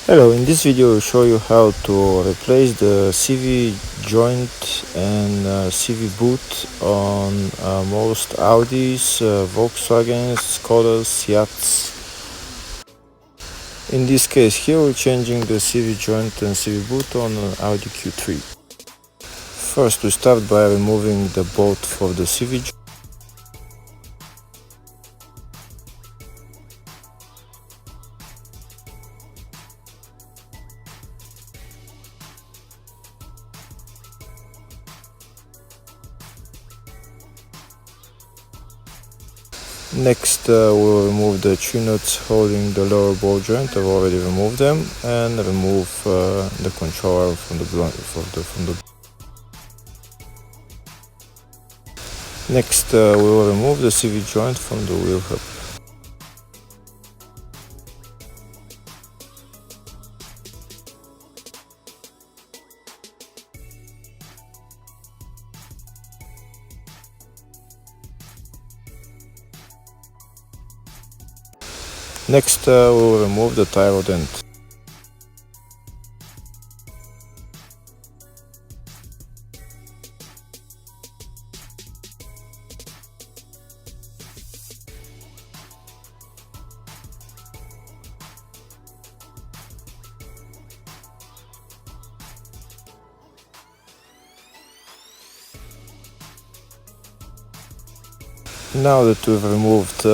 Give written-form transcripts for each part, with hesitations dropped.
Hello, in this video I'll show you how to replace the CV joint and CV boot on most Audis, Volkswagens, Skodas, Seats. In this case here we're changing the CV joint and CV boot on Audi Q3. First we start by removing the bolt for the CV joint. Next we'll remove the two nuts holding the lower ball joint. I've already removed them, and remove the controller from the Next we will remove the CV joint from the wheel hub. Next we will remove the tie rod end. Now that we've removed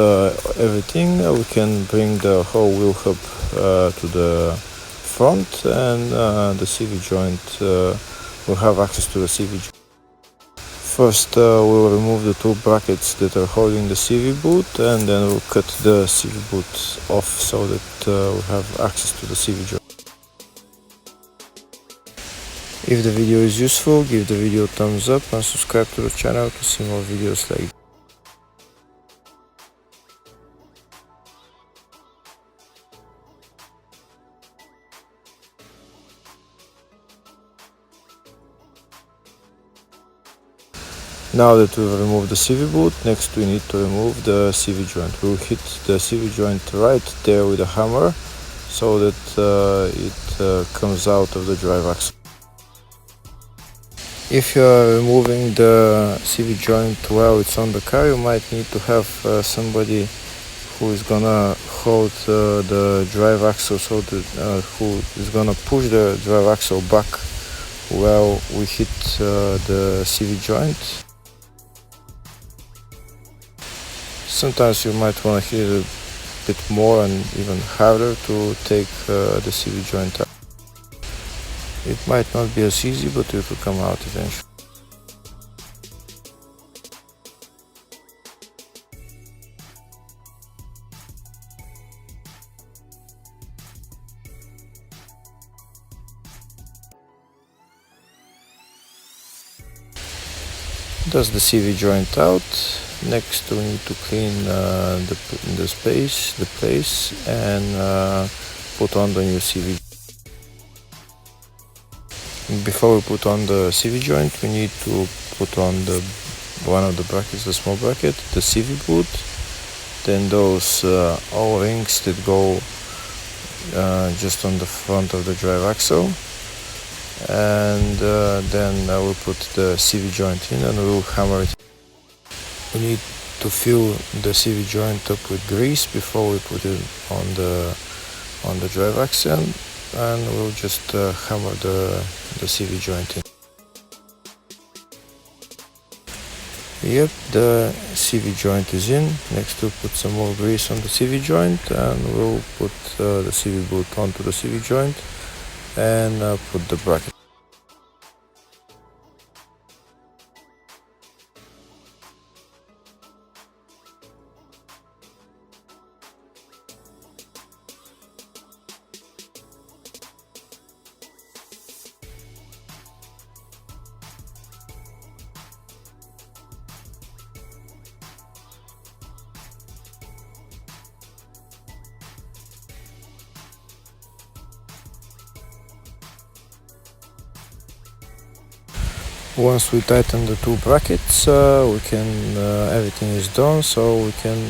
everything, we can bring the whole wheel hub to the front, and the CV joint will have access to the CV joint. First we'll remove the two brackets that are holding the CV boot, and then we'll cut the CV boot off so that we have access to the CV joint. If the video is useful, give the video a thumbs up and subscribe to the channel to see more videos like this. Now that we've removed the CV boot, next we need to remove the CV joint. We'll hit the CV joint right there with a hammer so that it comes out of the drive axle. If you are removing the CV joint while it's on the car, you might need to have somebody who is gonna hold the drive axle, so that who is gonna push the drive axle back while we hit the CV joint. Sometimes you might want to hit it a bit more and even harder to take the CV joint out. It might not be as easy, but it will come out eventually. That's the CV joint out. Next we need to clean the place, and put on the new CV. Before we put on the CV joint, we need to put on one of the brackets, the small bracket, the CV boot, then those O-rings that go just on the front of the drive axle, and then we'll put the CV joint in and we'll hammer it. We need to fill the CV joint up with grease before we put it on the drive axle, and we'll just hammer the CV joint in. Yep, the CV joint is in. Next we'll put some more grease on the CV joint, and we'll put the CV boot onto the CV joint and put the bracket. Once we tighten the two brackets, everything is done, so we can